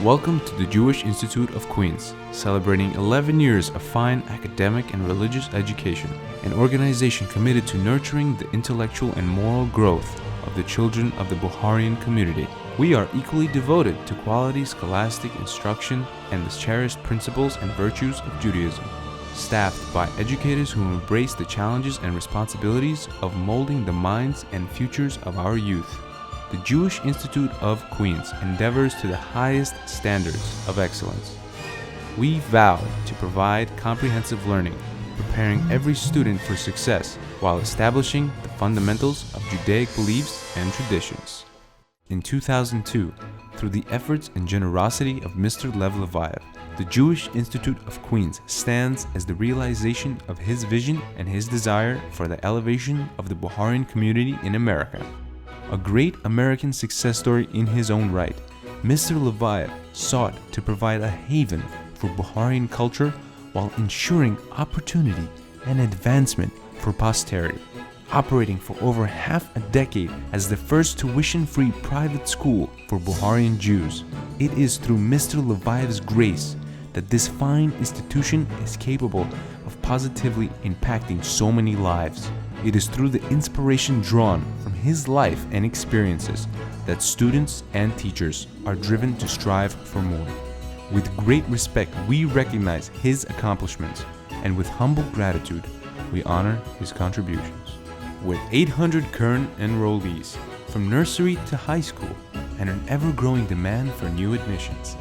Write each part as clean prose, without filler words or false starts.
Welcome to the Jewish Institute of Queens, celebrating 11 years of fine academic and religious education, an organization committed to nurturing the intellectual and moral growth of the children of the Bukahrian community. We are equally devoted to quality scholastic instruction and the cherished principles and virtues of Judaism, staffed by educators who embrace the challenges and responsibilities of molding the minds and futures of our youth. The Jewish Institute of Queens endeavors to the highest standards of excellence. We vow to provide comprehensive learning, preparing every student for success while establishing the fundamentals of Judaic beliefs and traditions. In 2002, through the efforts and generosity of Mr. Lev Leviev, the Jewish Institute of Queens stands as the realization of his vision and his desire for the elevation of the Bukahrian community in America. A great American success story in his own right, Mr. Leviev sought to provide a haven for Bukahrian culture while ensuring opportunity and advancement for posterity. Operating for over half a decade as the first tuition-free private school for Bukahrian Jews, it is through Mr. Leviev's grace that this fine institution is capable of positively impacting so many lives. It is through the inspiration drawn from his life and experiences that students and teachers are driven to strive for more. With great respect, we recognize his accomplishments, and with humble gratitude, we honor his contributions. With 800 current enrollees, from nursery to high school, and an ever-growing demand for new admissions,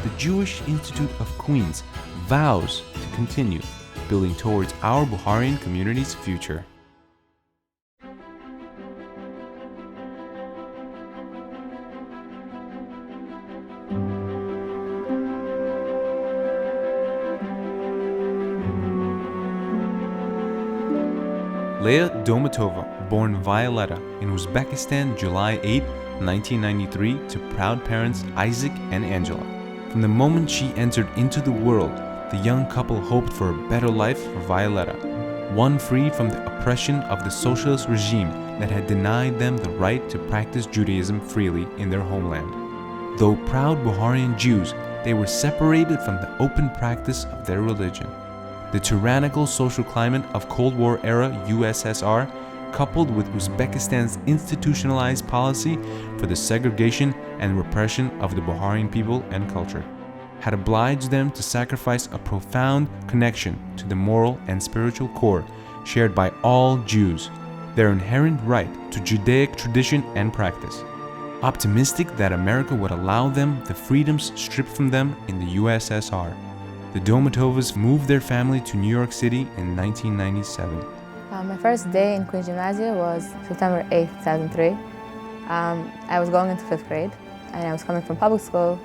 the Jewish Institute of Queens vows to continue building towards our Bukahrian community's future. Leah Domatova, born Violetta in Uzbekistan July 8, 1993 to proud parents Isaac and Angela. From the moment she entered into the world, the young couple hoped for a better life for Violetta, one free from the oppression of the socialist regime that had denied them the right to practice Judaism freely in their homeland. Though proud Bukahrian Jews, they were separated from the open practice of their religion. The tyrannical social climate of Cold War-era USSR, coupled with Uzbekistan's institutionalized policy for the segregation and repression of the Bukahrian people and culture, had obliged them to sacrifice a profound connection to the moral and spiritual core shared by all Jews, their inherent right to Judaic tradition and practice. Optimistic that America would allow them the freedoms stripped from them in the USSR, the Domatovas moved their family to New York City in 1997. My first day in Queens Gymnasia was September 8, 2003. I was going into 5th grade, and I was coming from public school,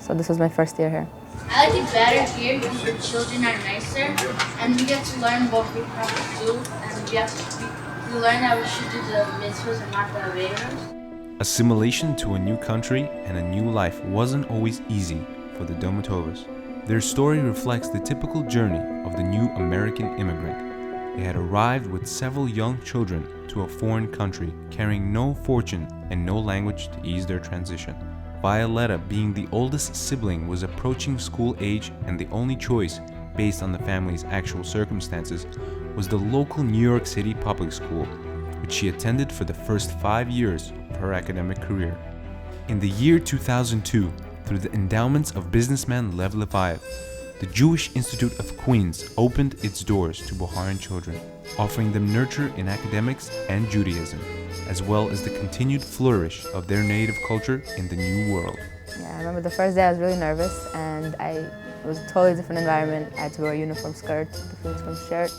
so this was my first year here. I like it better here because the children are nicer, and we get to learn what we have to do, and we learn that we should do the mitzvahs and not the averos. Assimilation to a new country and a new life wasn't always easy for the Domatovas. Their story reflects the typical journey of the new American immigrant. They had arrived with several young children to a foreign country, carrying no fortune and no language to ease their transition. Violetta, being the oldest sibling, was approaching school age, and the only choice, based on the family's actual circumstances, was the local New York City public school, which she attended for the first 5 years of her academic career. In the year 2002, through the endowments of businessman Lev Leviev, the Jewish Institute of Queens opened its doors to Bukahrian children, offering them nurture in academics and Judaism, as well as the continued flourish of their native culture in the new world. Yeah, I remember the first day I was really nervous, and it was a totally different environment. I had to wear a uniform skirt, a uniform shirt.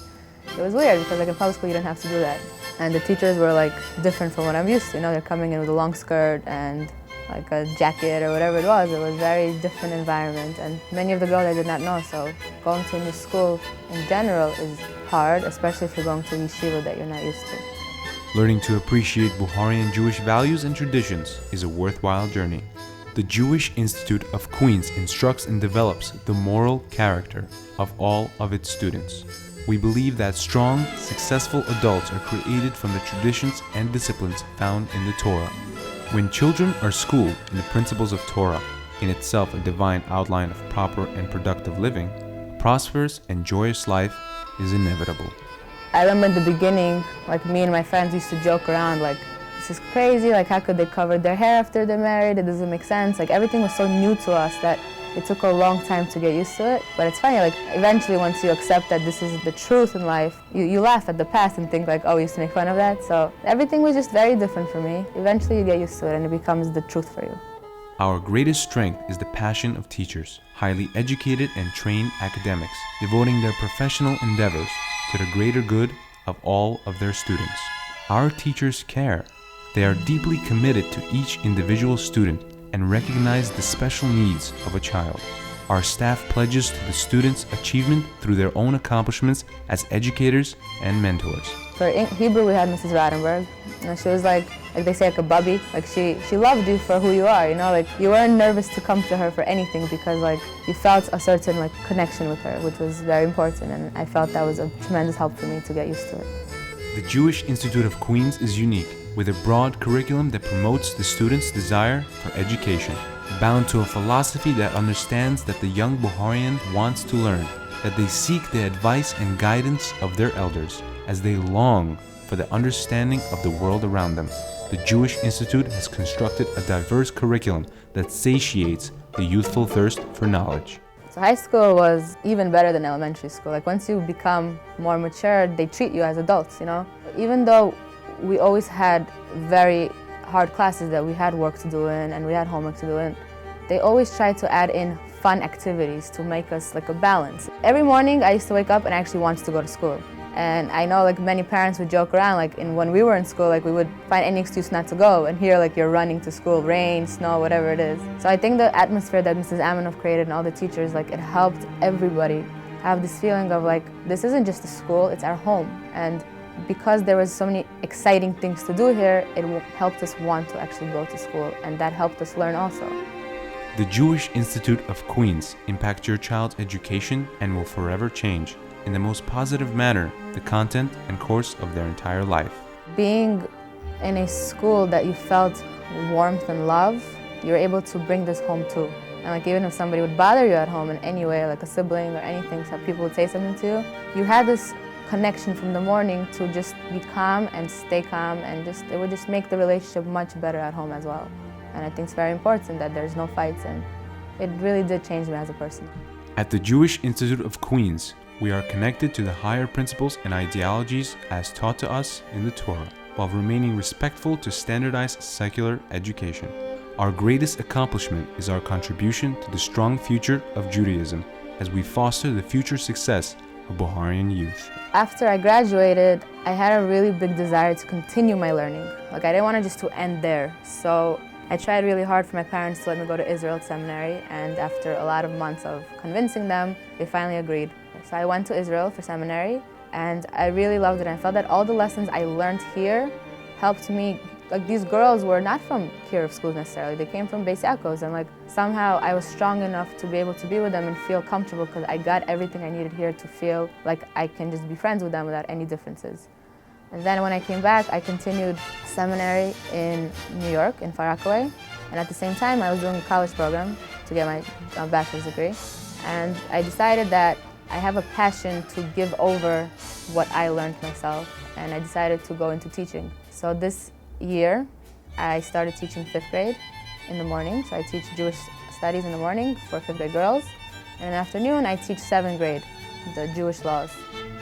It was weird because like in public school you didn't have to do that. And the teachers were like different from what I'm used to. You know, they're coming in with a long skirt and like a jacket or whatever it was. It was a very different environment, and many of the girls I did not know, so going to a new school in general is hard, especially if you're going to a yeshiva that you're not used to. Learning to appreciate Bukahrian Jewish values and traditions is a worthwhile journey. The Jewish Institute of Queens instructs and develops the moral character of all of its students. We believe that strong, successful adults are created from the traditions and disciplines found in the Torah. When children are schooled in the principles of Torah, in itself a divine outline of proper and productive living, a prosperous and joyous life is inevitable. I remember in the beginning, like me and my friends used to joke around like, this is crazy, like how could they cover their hair after they're married? It doesn't make sense. Like everything was so new to us that it took a long time to get used to it. But it's funny, like eventually once you accept that this is the truth in life, you laugh at the past and think like, oh, we used to make fun of that. So everything was just very different for me. Eventually you get used to it and it becomes the truth for you. Our greatest strength is the passion of teachers, highly educated and trained academics, devoting their professional endeavors to the greater good of all of their students. Our teachers care. They are deeply committed to each individual student and recognize the special needs of a child. Our staff pledges to the students' achievement through their own accomplishments as educators and mentors. For Hebrew, we had Mrs. Rattenberg. She was like they say, like a bubby. Like she loved you for who you are, you know? Like you weren't nervous to come to her for anything because like you felt a certain like connection with her, which was very important, and I felt that was a tremendous help for me to get used to it. The Jewish Institute of Queens is unique, with a broad curriculum that promotes the students' desire for education, bound to a philosophy that understands that the young Bukahrian wants to learn, that they seek the advice and guidance of their elders, as they long for the understanding of the world around them. The Jewish Institute has constructed a diverse curriculum that satiates the youthful thirst for knowledge. So high school was even better than elementary school. Like once you become more mature, they treat you as adults, you know? Even though we always had very hard classes that we had work to do in and we had homework to do in, they always tried to add in fun activities to make us like a balance. Every morning I used to wake up and I actually wanted to go to school. And I know like many parents would joke around, like when we were in school, like we would find any excuse not to go, and here like you're running to school, rain, snow, whatever it is. So I think the atmosphere that Mrs. Amanov created and all the teachers, like it helped everybody have this feeling of like, this isn't just a school, it's our home. And because there was so many exciting things to do here, it helped us want to actually go to school, and that helped us learn also. The Jewish Institute of Queens impacts your child's education and will forever change, in the most positive manner, the content and course of their entire life. Being in a school that you felt warmth and love, you're able to bring this home too. And like even if somebody would bother you at home in any way, like a sibling or anything, so people would say something to you, you had this connection from the morning to just be calm and stay calm, and it would just make the relationship much better at home as well. And I think it's very important that there's no fights, and it really did change me as a person. At the Jewish Institute of Queens, we are connected to the higher principles and ideologies as taught to us in the Torah, while remaining respectful to standardized secular education. Our greatest accomplishment is our contribution to the strong future of Judaism, as we foster the future success of Bukahrian youth. After I graduated, I had a really big desire to continue my learning. Like I didn't want to just to end there. So I tried really hard for my parents to let me go to Israel seminary, and after a lot of months of convincing them, they finally agreed. So I went to Israel for seminary, and I really loved it. I felt that all the lessons I learned here helped me. Like these girls were not from Kiruv schools necessarily, they came from Beis Yaakov's, and like somehow I was strong enough to be able to be with them and feel comfortable because I got everything I needed here to feel like I can just be friends with them without any differences. And then when I came back, I continued seminary in New York, in Far Rockaway, and at the same time I was doing a college program to get my bachelor's degree. And I decided that I have a passion to give over what I learned myself, and I decided to go into teaching. So this year, I started teaching 5th grade in the morning. So I teach Jewish studies in the morning for 5th grade girls. And in the afternoon, I teach 7th grade, the Jewish laws.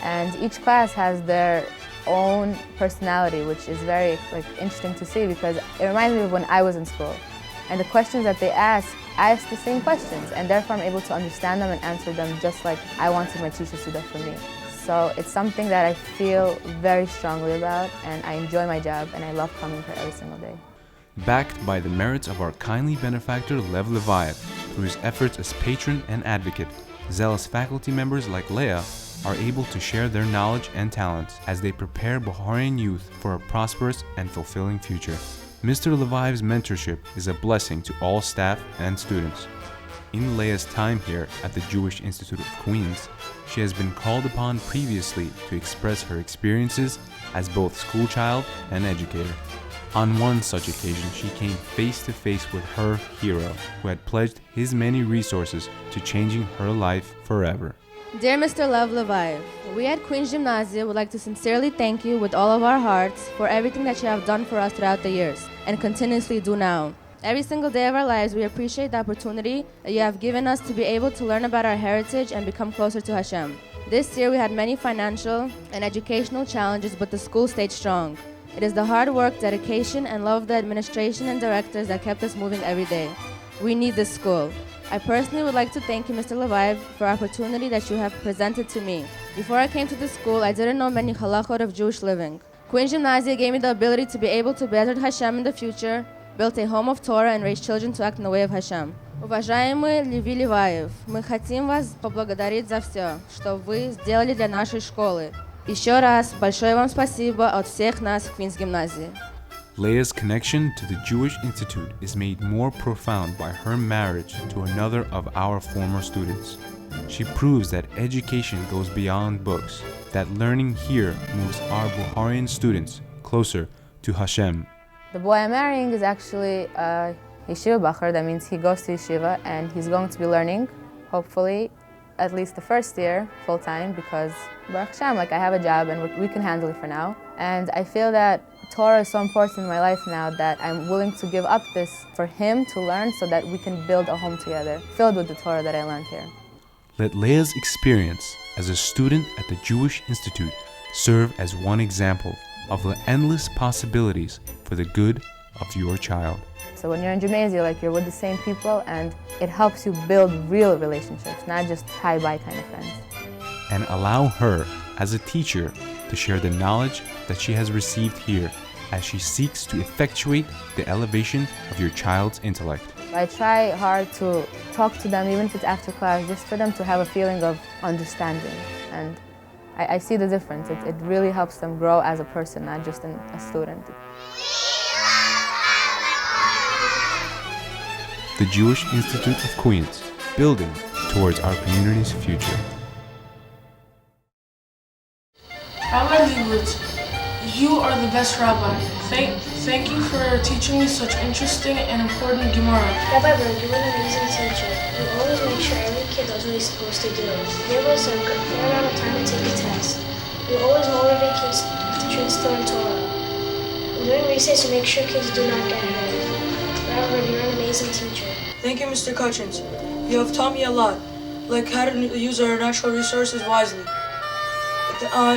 And each class has their own personality, which is very interesting to see because it reminds me of when I was in school. And the questions that they ask, I ask the same questions, and therefore I'm able to understand them and answer them just like I wanted my teachers to do that for me. So it's something that I feel very strongly about, and I enjoy my job, and I love coming here every single day. Backed by the merits of our kindly benefactor Lev Levayev, through his efforts as patron and advocate, zealous faculty members like Leah are able to share their knowledge and talents as they prepare Bukahrian youth for a prosperous and fulfilling future. Mr. Levayev's mentorship is a blessing to all staff and students. In Leah's time here at the Jewish Institute of Queens, she has been called upon previously to express her experiences as both schoolchild and educator. On one such occasion, she came face to face with her hero, who had pledged his many resources to changing her life forever. Dear Mr. Lev Levaev, we at Queen's Gymnasia would like to sincerely thank you with all of our hearts for everything that you have done for us throughout the years and continuously do now. Every single day of our lives, we appreciate the opportunity that you have given us to be able to learn about our heritage and become closer to Hashem. This year, we had many financial and educational challenges, but the school stayed strong. It is the hard work, dedication, and love of the administration and directors that kept us moving every day. We need this school. I personally would like to thank you, Mr. Levaev, for the opportunity that you have presented to me. Before I came to the school, I didn't know many halachot of Jewish living. Queen's Gymnasia gave me the ability to be able to better Hashem in the future, built a home of Torah, and raised children to act in the way of Hashem. Уважаемый Леви Леваев, мы хотим вас поблагодарить за все, что вы сделали для нашей школы. Еще раз большое вам спасибо от всех нас в Queen's Gymnasia. Leah's connection to the Jewish Institute is made more profound by her marriage to another of our former students. She proves that education goes beyond books, that learning here moves our Bukahrian students closer to Hashem. The boy I'm marrying is actually a yeshiva bacher. That means he goes to yeshiva and he's going to be learning, hopefully, at least the first year full-time, because Baruch Hashem, I have a job and we can handle it for now. And I feel that Torah is so important in my life now that I'm willing to give up this for him to learn so that we can build a home together, filled with the Torah that I learned here. Let Leah's experience as a student at the Jewish Institute serve as one example of the endless possibilities for the good of your child. So when you're in Gymnasia, you're with the same people and it helps you build real relationships, not just hi-bye kind of friends. And allow her, as a teacher, to share the knowledge that she has received here as she seeks to effectuate the elevation of your child's intellect. I try hard to talk to them, even if it's after class, just for them to have a feeling of understanding. And I see the difference. It really helps them grow as a person, not just a student. The Jewish Institute of Queens, building towards our community's future. Rabbi Leibowitz, you are the best rabbi. Thank you for teaching me such interesting and important Gemara. Rabbi Berg, you were an amazing teacher. You always make sure every kid does what he's supposed to do. Give us a good fair amount of time to take a test. You always motivate kids to learn Torah. During recess, you make sure kids do not get hurt. Rabbi Berg, you're an amazing teacher. Thank you, Mr. Cutchins. You have taught me a lot, like how to use our natural resources wisely.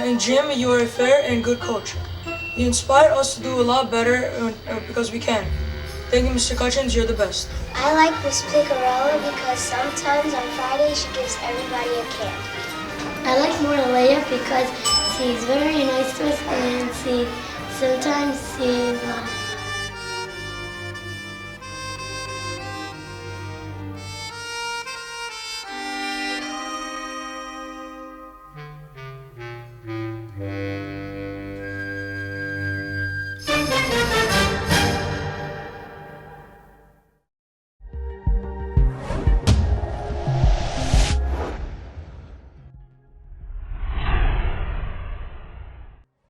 In gym, you are a fair and good coach. You inspire us to do a lot better because we can. Thank you, Mr. Cutchins. You're the best. I like Miss Picarella because sometimes on Friday she gives everybody a candy. I like more Leah because she's very nice to us and sometimes she's